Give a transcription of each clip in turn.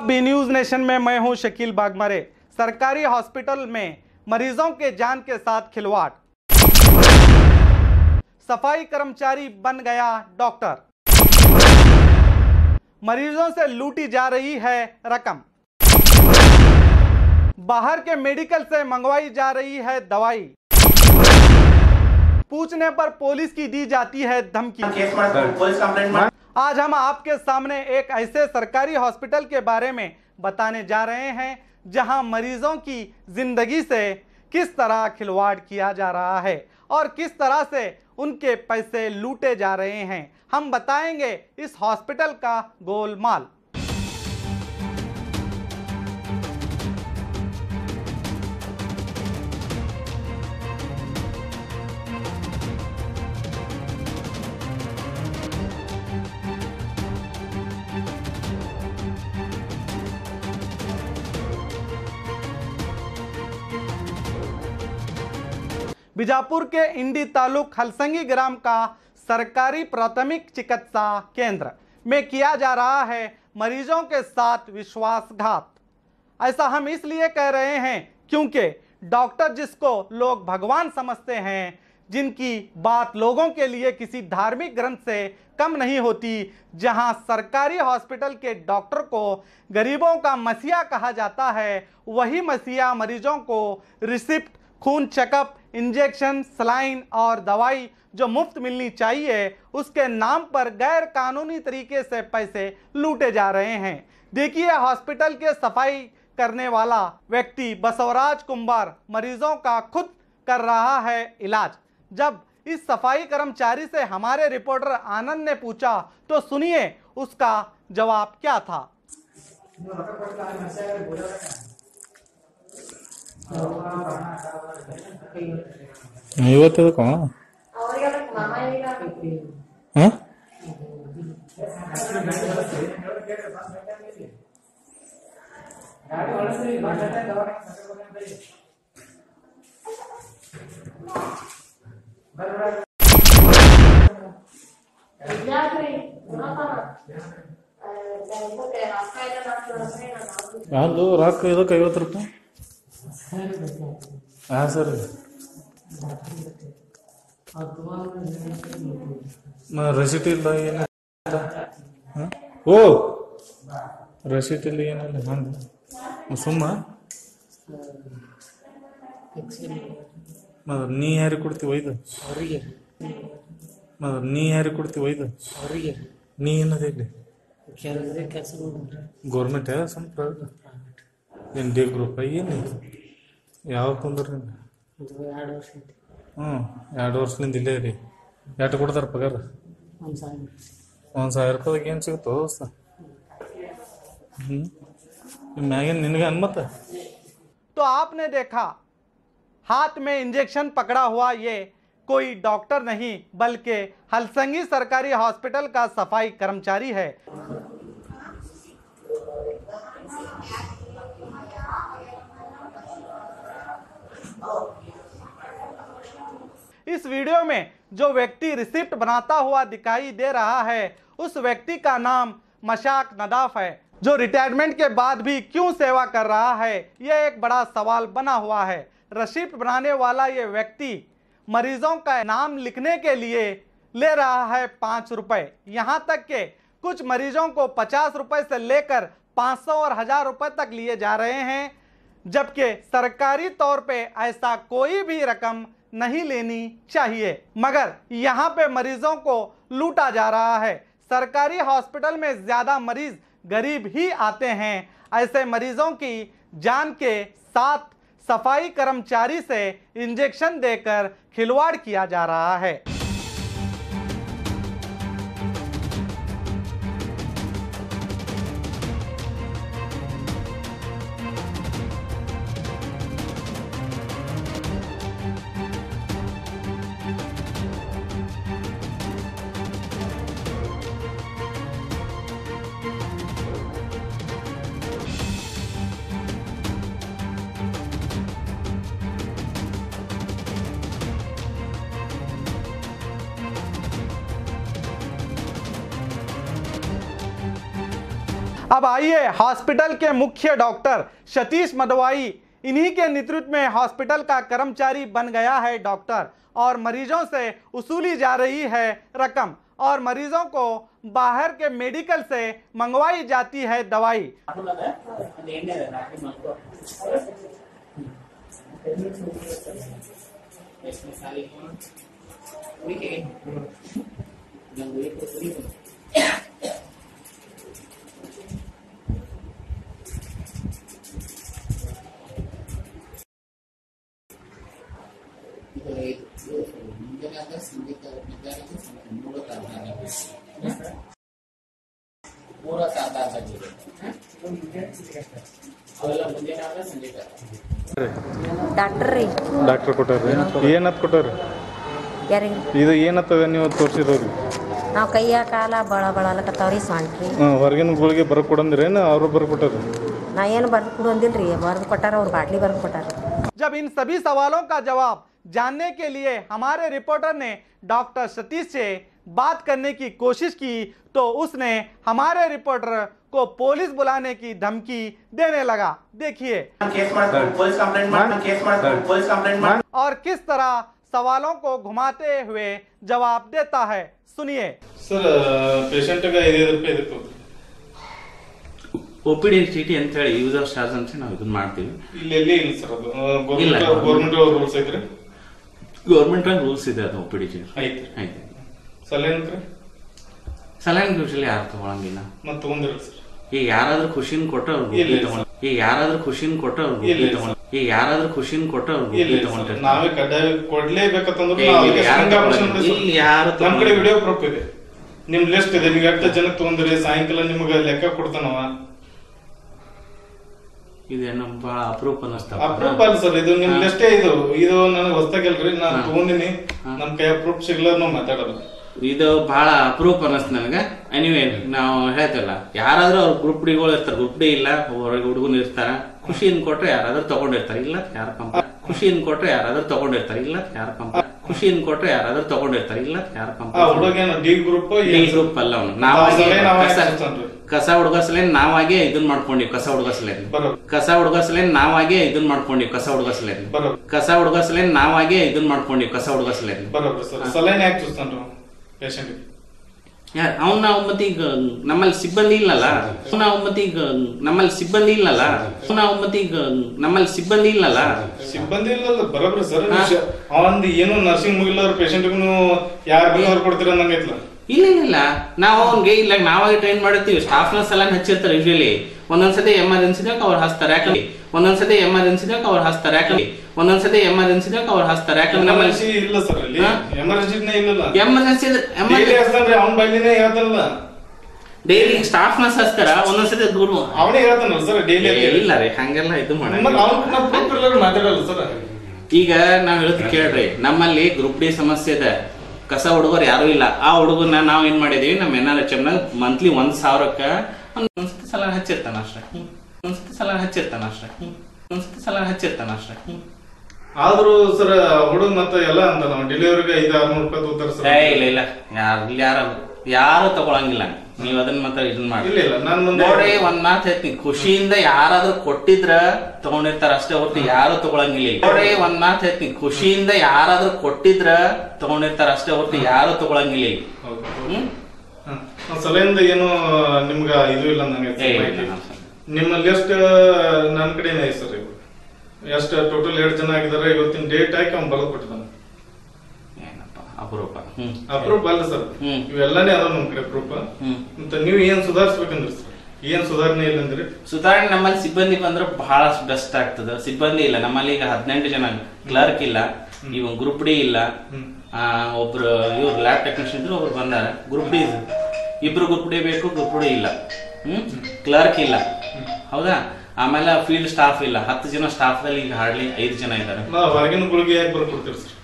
B news nation में मैं हूं शकील बागमरे। सरकारी हॉस्पिटल में मरीजों के जान के साथ खिलवाड़, सफाई कर्मचारी बन गया डॉक्टर, मरीजों से लूटी जा रही है रकम, बाहर के मेडिकल से मंगवाई जा रही है दवाई, पूछने पर पुलिस की दी जाती है धमकी। आज हम आपके सामने एक ऐसे सरकारी हॉस्पिटल के बारे में बताने जा रहे हैं जहां मरीजों की जिंदगी से किस तरह खिलवाड़ किया जा रहा है और किस तरह से उनके पैसे लूटे जा रहे हैं। हम बताएंगे इस हॉस्पिटल का गोलमाल। बीजापुर के इंडी तालुक हलसंगी ग्राम का सरकारी प्राथमिक चिकित्सा केंद्र में किया जा रहा है मरीजों के साथ विश्वासघात। ऐसा हम इसलिए कह रहे हैं क्योंकि डॉक्टर जिसको लोग भगवान समझते हैं, जिनकी बात लोगों के लिए किसी धार्मिक ग्रंथ से कम नहीं होती, जहां सरकारी हॉस्पिटल के डॉक्टर को गरीबों का मसीहा कहा जाता है, वही मसीहा मरीजों को रिसिप्ट, खून चेकअप, इंजेक्शन, सलाइन और दवाई जो मुफ्त मिलनी चाहिए उसके नाम पर गैर कानूनी तरीके से पैसे लूटे जा रहे हैं। देखिए, हॉस्पिटल के सफाई करने वाला व्यक्ति बसवराज कुंभार मरीजों का खुद कर रहा है इलाज। जब इस सफाई कर्मचारी से हमारे रिपोर्टर आनंद ने पूछा तो सुनिए उसका जवाब क्या था। ಇವತ್ತು ಕಣ ಅದು ರೊಕ್ಕ ಇದಕ್ಕೆ 50 ರೂಪಾಯಿ ಹಾಂ ಸರ್ ರಸೀಟ್ ಇಲ್ಲ ಏನಿಲ್ಲ ಓ ರಸೀಟ್ ಇಲ್ಲ ಏನಿಲ್ಲ ಹಂಗೆ ಸುಮ್ಮ ನೀ ಯಾರಿಗೆ ಕೊಡ್ತೀವಿ ಒಯ್ದು ನೀ ಯಾರಿಗೆ ಕೊಡ್ತೀವಿ ಒಯ್ದು ನೀ ಏನದ ಇಲ್ಲಿ ಗೌರ್ಮೆಂಟ್ ಸಮ್ ಪ್ರೈವೇಟ್ ಏನು ಡಿ ಗ್ರೂಪ್ ಏನು ಯಾವ ಕುಂದ್ರಿ 2 ವರ್ಷದಿಂದ ಇಲ್ಲೇ ರೀ ಎಷ್ಟು ಕೊಡ್ತಾರ ಪಗಾರ 1,000 ರೂಪಾಯಿದಾಗ ಏನು ಸಿಗುತ್ತೋ ದೋಸ್ತ ಮ್ಯಾಗಿನ ನಿನಗೆ ಅನ್ಮತ್ತ। तो आपने देखा, हाथ में इंजेक्शन पकड़ा हुआ ये कोई डॉक्टर नहीं बल्कि हलसंगी सरकारी हॉस्पिटल का सफाई कर्मचारी है। इस वीडियो में जो व्यक्ति रिसिप्ट बनाता हुआ दिखाई दे रहा है उस व्यक्ति का नाम मशाक नदाफ है, जो रिटायरमेंट के बाद भी क्यों सेवा कर रहा है यह एक बड़ा सवाल बना हुआ है। रिसिप्ट बनाने वाला ये व्यक्ति मरीजों का नाम लिखने के लिए ले रहा है 5 रुपए, यहाँ तक कि कुछ मरीजों को 50 रुपए से लेकर 500 और 1000 रुपए तक लिए जा रहे हैं, जबकि सरकारी तौर पे ऐसा कोई भी रकम नहीं लेनी चाहिए, मगर यहाँ पे मरीजों को लूटा जा रहा है। सरकारी हॉस्पिटल में ज्यादा मरीज गरीब ही आते हैं। ऐसे मरीजों की जान के साथ सफाई कर्मचारी से इंजेक्शन देकर खिलवाड़ किया जा रहा है। अब आइए हॉस्पिटल के मुख्य डॉक्टर सतीश मडवाई, इन्हीं के नेतृत्व में हॉस्पिटल का कर्मचारी बन गया है डॉक्टर और मरीजों से वसूली जा रही है रकम और मरीजों को बाहर के मेडिकल से मंगवाई जाती है दवाई। ಡಾಕ್ಟರ್ ರೀ ಡಾಕ್ಟರ್ ಕೊಟ್ಟಾರ್ರಿ ಏನತ್ ಕೊಟ್ಟಾರ್ರಿ ಯಾರಿಗೆ ಇದು ಏನತ್ತದ ನೀವು ತೋರಿಸಿರೋರಿ ನಾವು ಕೈಯ ಕಾಲ ಬಳಲಕತ್ತಾವ್ರಿ ಸೊಂಟ್ರಿ ಹೊರಗಿನ ಗುಳಿಗೆ ಬರ್ಕೊಡಂದ್ರೇನು ಅವರು ಬರ್ಕೊಟ್ಟಾರ ನಾ ಏನು ಬರ್ದು ಕೊಡೋದಿಲ್ರಿ ಬರ್ದು ಕೊಟ್ಟಾರ ಅವ್ರು ಬಾಟ್ಲಿ ಬರ್ದು ಕೊಟ್ಟಾರ। जब इन सभी सवालों का जवाब जानने के लिए हमारे रिपोर्टर ने डॉक्टर सतीश से बात करने की कोशिश की तो उसने हमारे रिपोर्टर को पुलिस बुलाने की धमकी देने लगा। देखिए और किस तरह सवालों को घुमाते हुए जवाब देता है, सुनिए। सर पेशेंट का 5 ರೂಪಾಯಿ ಇದಕ್ಕೆ OPD ಚೀಟಿ ಅಂತ ಹೇಳಿ ಯೂಸರ್ ಚಾರ್ಜ್ ಅಂತ ನಾವು ಇದನ್ನ ಮಾಡ್ತೀವಿ। ಇಲ್ಲಿ ಎಲ್ಲಿ ಇಲ್ಲ ಸರ್ ಅದು ಗವರ್ನಮೆಂಟ್ ರೂಲ್ಸ್ ಐತ್ರಿ ಗವರ್ನಮೆಂಟ್ ರೂಲ್ಸ್ ಇದೆ ಅದು OPD ಚೀಟಿ ಐತಿ ಐತಿ ಸಲೈನ್ ಯೂಶಲಿ ಯಾರು ತಗೊಳಂಗಿಲ್ಲ ಮತ್ತೆ ತಗೊಂಡಿರಲ್ಲ ಸರ್ ಈಗ ಯಾರಾದ್ರೂ ಖುಷಿನ ಕೊಟ್ಟು ಅವ್ರು ತಗೊಂಡಿರ್ತಾರೆ ನಾವೇ ಕಡ್ಡಾಯ ಕೊಡ್ಲೇಬೇಕಂತಂದ್ರೆ ಇಲ್ಲಿ ಯಾರು ನಮ್ಮ ಕಡೆ ವಿಡಿಯೋ ಪ್ರೂಫ್ ಇದೆ ನಿಮ್ ಲಿಸ್ಟ್ ಇದೆ ನೀವು ಎಷ್ಟು ಜನಕ್ಕೆ ತಗೊಂಡ್ರಿ ಸಾಯಂಕಾಲ ನಿಮ್ಗೆ ಲೆಕ್ಕ ಕೊಡ್ತಾನವ ಇದೇನು ಬಹಳ ಅಪ್ರೂಪ್ ಅನ್ನಿಸ್ತಾವ ಅಪ್ರೂಪ್ ಅಲ್ಲ ಸರ್ ಇದು ನಿಮ್ ಲಿಸ್ಟೇ ಇದು ನನಗೆ ಹೊಸ್ತಾಗಿಲ್ರಿ ನಾನು ತಗೊಂಡಿನಿ ನಮ್ ಕೈ ಅಪ್ರೂಪ್ ಸಿಗ್ಲ ನಾವು ಮಾತಾಡೋದು ಇದು ಬಹಳ ಅಪ್ರೂಪ್ ಅನ್ನಿಸ್ತು ನನಗೆ ಎನಿವೇ ನಾವು ಹೇಳ್ತಿಲ್ಲ ಯಾರಾದ್ರೂ ಅವ್ರ ಗ್ರೂಪ್ ಡಿಗಳು ಇರ್ತಾರೆ ಗ್ರೂಪ್ ಡಿ ಇಲ್ಲ ಹೊರಗೆ ಹುಡುಗನು ಇರ್ತಾರ ಖುಷಿಯಿಂದ ಕೊಟ್ರೆ ಯಾರಾದ್ರೂ ತಗೊಂಡಿರ್ತಾರೆ ಇಲ್ಲ ಯಾರು ಕಂಪೇರ್ ಖುಷಿಯಿಂದ ಕೊಟ್ರೆ ಯಾರಾದ್ರೂ ತಗೊಂಡಿರ್ತಾರೆ ಇಲ್ಲ ಯಾರು ಕಂಪೇರ್ ಖುಷಿಯಿಂದ ಕೊಟ್ರೆ ಯಾರಾದ್ರೂ ತಗೊಂಡಿರ್ತಾರೆ ಇಲ್ಲ ಯಾರು ಕಂಪೇರ್ ಡಿ ಗ್ರೂಪ್ ಅಲ್ಲ ಅವನು ನಾವಾಗಿ ಕಸ ಹುಡುಗಸ್ಲೇನ್ ನಾವಾಗೆ ಇದನ್ ಮಾಡ್ಕೊಂಡಿವಿ ಕಸ ಹುಡುಗಸ್ಲೇನ್ ನಾವಾಗೆ ಇದನ್ ಮಾಡ್ಕೊಂಡಿವಿ ಕಸ ಹುಡುಗಸ್ಲೇನ್ ಸಲೈನ್ ಯಾಕೆ ಚೂಸ್ತಾನ್ರಿ ಪೇಷಂಟ್ ಅವ್ನ ನಾವು ಮತ್ತೆ ಈಗ ನಮ್ಮಲ್ಲಿ ಸಿಬ್ಬಂದಿ ಇಲ್ಲಲ್ಲ ಸಿಬ್ಬಂದಿ ಇಲ್ಲಲ್ಲ ಬರೋಬ್ರಿ ಸರ್ ಅವಂದ್ ಏನು ನರ್ಸಿಂಗ್ ಮುಗಿಲ್ಲ ಪೇಷಂಟ್ ಯಾರು ಬೇಕಾದ್ರು ಕೊಡ್ತೀರ ಅನ್ನಂಗೈತ್ಲ ಇಲ್ಲ ನಾವು ಅವ್ನಿಗೆ ಇಲ್ಲ ನಾವಾಗಿ ಟ್ರೈನ್ ಮಾಡಿರ್ತೀವಿ ಸ್ಟಾಫ್ ನರ್ಸ್ ಎಲ್ಲ ಹಚ್ಚಿರ್ತಾರೆ ಯೂಶಲಿ ಒಂದೊಂದ್ಸತಿ ಎಮರ್ಜೆನ್ಸಿದಾಗ ಅವ್ರು ಹಾಸ್ತಾರೆ ಯಾಕಂದ್ರೆ ಎಮರ್ಜೆನ್ಸಿ ಇಲ್ಲ ಸರ್ ಅಲ್ಲಿ ಎಮರ್ಜೆನ್ಸಿನೇ ಇಲ್ಲ ಅವ್ನ ಬೈಲಿನೇ ಹೇಳ್ತಾನಲ್ಲ ಡೈಲಿ ಸ್ಟಾಫ್ ನರ್ಸ್ ಹಚ್ತಾರ ಒಂದೊಂದ್ಸತಿ ದೂರ ಅವನೇ ಹೇಳ್ತಾನಲ್ಲ ಸರ್ ಡೈಲಿ ಇಲ್ಲ ರೀ ಹಂಗೆಲ್ಲ ಇದು ಮಾತಾಡಲ್ಲ ಸರ್ ಈಗ ನಾವ್ ಹೇಳುದು ಕೇಳ್ರಿ ನಮ್ಮಲ್ಲಿ ಗ್ರೂಪ್ ಡಿ ಸಮಸ್ಯೆ ಇದೆ ಕಸ ಹುಡುಗರು ಯಾರು ಇಲ್ಲ ಆ ಹುಡುಗನ ನಾವ್ ಏನ್ ಮಾಡಿದೀವಿ ನಮ್ಮ NRHM ನಾಗ ಮಂತ್ಲಿ 1,000ಕ್ಕ ಒಂದ್ಸತಿ ಸಲ ಹಚ್ಚಿರ್ತಾನ ಅಷ್ಟೇ ಆದ್ರೂ ಸರ್ ಹುಡುಗ ಮತ್ತೆ ಎಲ್ಲ ಅಂತ ನಾವು ಡೆಲಿವರಿಗೆ 500-600 ರೂಪಾಯಿ ತಗೋತಾರ ಸರ್ ಇಲ್ಲ ಯಾರು ತಗೊಳಂಗಿಲ್ಲ ನೀವ್ ಅದನ್ನ ಮಾತ್ರ ಇದನ್ ಮಾಡಿ ನೋಡಿ ಒಂದ್ ಮಾತು ಹೇಳ್ತೀನಿ ಖುಷಿಯಿಂದ ಯಾರಾದ್ರೂ ಕೊಟ್ಟಿದ್ರ ತಗೊಂಡಿರ್ತಾರ ಅಷ್ಟೇ ಹೊರತು ಯಾರು ತಗೊಳಂಗಿಲ್ಲ ಸಲೈಂದ ಏನು ನಿಮ್ಗ ಇದು ಇಲ್ಲ ನಂಗೆ ನಿಮ್ಮ ಲಿಸ್ಟ್ ನನ್ನ ಕಡೆನೇ ಐತೆ ಸರ್ ಎಷ್ಟು ಟೋಟಲ್ 2 ಜನ ಆಗಿದಾರೆ ಇವತ್ತಿನ ಡೇಟ್ ಹಾಕಿ ಅವ್ನು ಬರೆದು ಕೊಟ್ಟಿದ್ದಾನೆ ಅಪ್ರೂಪ್ ಅಲ್ಲ ಸರ್ ಇವೆಲ್ಲಾನೇ ಅದಾವ ನಮ್ ಕಡೆ ಪ್ರೂಫ್ ಮತ್ತೆ ನೀವು ಏನ್ ಸುಧಾರಿಸ್ಬೇಕಂದ್ರಿ ಸರ್ ಏನ್ ಸುಧಾರಣೆ ಇಲ್ಲ ಅಂದ್ರೆ ಸುಧಾರಣೆ ನಮ್ಮಲ್ಲಿ ಸಿಬ್ಬಂದಿ ಬಂದ್ರೆ ಬಹಳ ಬೆಸ್ಟ್ ಆಗ್ತದ ಸಿಬ್ಬಂದಿ ಇಲ್ಲ ನಮ್ಮಲ್ಲಿ ಈಗ 18 ಜನ ಕ್ಲರ್ಕ್ ಇಲ್ಲ ಇವ್ ಗ್ರೂಪ್ ಡಿ ಇಲ್ಲ ಒಬ್ರು ಇವ್ರು ಲ್ಯಾಬ್ ಟೆಕ್ನಿಷಿಯನ್ ಇದ್ರು ಒಬ್ರು ಬಂದಾರ ಗ್ರೂಪ್ ಡಿ ಇಬ್ರು ಗ್ರೂಪ್ ಡಿ ಬೇಕು ಗ್ರೂಪ್ ಡಿ ಇಲ್ಲ ಕ್ಲರ್ಕ್ ಇಲ್ಲ ಹೌದಾ ಆಮೇಲೆ ಫೀಲ್ಡ್ ಸ್ಟಾಫ್ ಇಲ್ಲ 10 ಜನ ಸ್ಟಾಫ್ ದಲ್ಲಿ ಈಗ ಹಾರ್ಡ್ಲಿ 5 ಜನ ಇದ್ದಾರೆ ಹೊರಗಿನ ಗುಳಿಗೆ ಯಾಕೆ ಬರ್ಕೊಡ್ತೀರಿ ಸರ್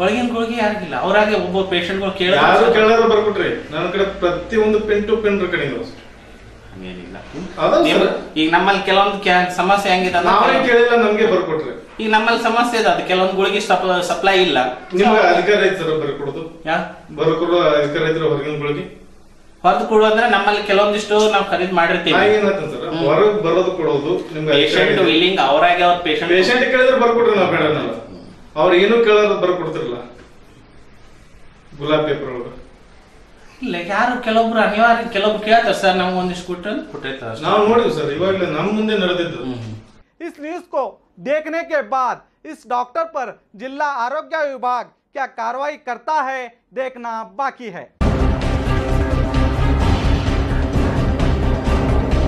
ಒಳಗಿನ ಗುಳಿಗೆ ಯಾರಿಗಿಲ್ಲ ಅವ್ರಾಗೆ ಒಬ್ಬ ಪೇಷಂಟ್ ಗಳು ಕೇಳಾರ ಬರ್ಕೊಟ್ರಿ ನನ್ನ ಕಡೆ ಪ್ರತಿಯೊಂದು ಪೆನ್ ಟು ಪೆನ್ ರೆಕಾರ್ಡಿಂಗ್ ಹಂಗೇನಿಲ್ಲ ಈಗ ನಮ್ಮಲ್ಲಿ ಕೆಲವೊಂದು ಸಮಸ್ಯೆ ಹೆಂಗಿದೆ ಕೇಳಿಲ್ಲ ನಮ್ಗೆ ಬರ್ಕೊಟ್ರಿ ಈಗ ನಮ್ಮಲ್ಲಿ ಸಮಸ್ಯೆ ಇದೆ ಅದು ಕೆಲವೊಂದು ಗುಳಿಗೆ ಸಪ್ಲೈ ಇಲ್ಲ ನಿಮ್ಗೆ ಅಧಿಕಾರ ಐತೆ ಸರ್ ಬರ್ಕೊಡೋದು ಬರ್ಕೊಡೋ ಅಧಿಕಾರ ಐತ್ರ ಹೊರಗಿನ ಗುಳಿಗೆ ಹೊರದು ಕೊಡುವಂದ್ರೆ ನಮ್ಮಲ್ಲಿ ಕೆಲವೊಂದಿಷ್ಟು ನಾವು ಖರೀದಿ ಮಾಡಿರ್ತೀವಿ. ಏನಂತ ಸರ್ ಹೊರಗ್ ಬರೋದು ಕೊಡೋದು ನಿಮ್ಗೆ ಪೇಷಂಟ್ ವಿಲ್ಲಿಂಗ್ ಅವರಾಗೆ ಅವ್ರ ಪೇಷಂಟ್ ಕೇಳಿದ್ರೆ ಬರ್ಕೊಡ್ರಿ ನಾವು ಬೇಡನಲ್ಲ, ಅವ್ರು ಏನು ಕೇಳೋದು ಬರ್ಕೊಡ್ತಿರಲ್ಲ ಗುಲಾಬ್ ಪೇಪರ್ ಒಳಗೆ. ಇಲ್ಲ ಯಾರು ಕೆಲವೊಬ್ರು ಅನಿವಾರ್ಯ ಕೆಲವೊಬ್ರು ಕೇಳ್ತಾರೆ ಸರ್ ನಮ್ಗೆ ಒಂದಿಷ್ಟು ಕೊಟ್ಟಿರ್ತಾರೆ. ನಾವು ನೋಡಿದ್ವಿ ಸರ್ ಇವಾಗಲೇ ನಮ್ಮ ಮುಂದೆ ನಡೆದಿದ್ದು. इस न्यूज को देखने के बाद इस डॉक्टर पर जिला आरोग्य विभाग क्या कार्रवाई करता है देखना बाकी है।